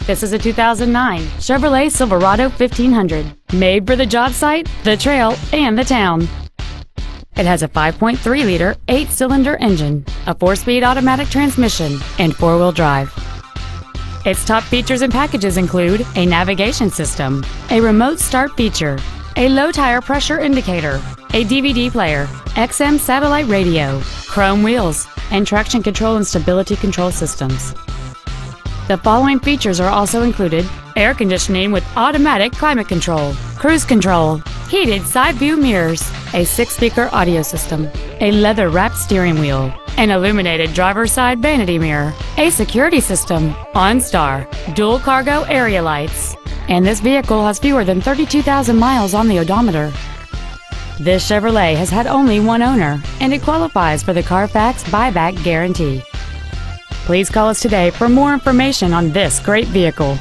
This is a 2009 Chevrolet Silverado 1500, made for the job site, the trail, and the town. It has a 5.3-liter, 8-cylinder engine, a 4-speed automatic transmission, and 4-wheel drive. Its top features and packages include a navigation system, a remote start feature, a low tire pressure indicator, a DVD player, XM satellite radio, chrome wheels, and traction control and stability control systems. The following features are also included: air conditioning with automatic climate control, cruise control, heated side view mirrors, a 6-speaker audio system, a leather-wrapped steering wheel, an illuminated driver's side vanity mirror, a security system, OnStar, dual cargo area lights, and this vehicle has fewer than 32,000 miles on the odometer. This Chevrolet has had only one owner, and it qualifies for the Carfax buyback guarantee. Please call us today for more information on this great vehicle.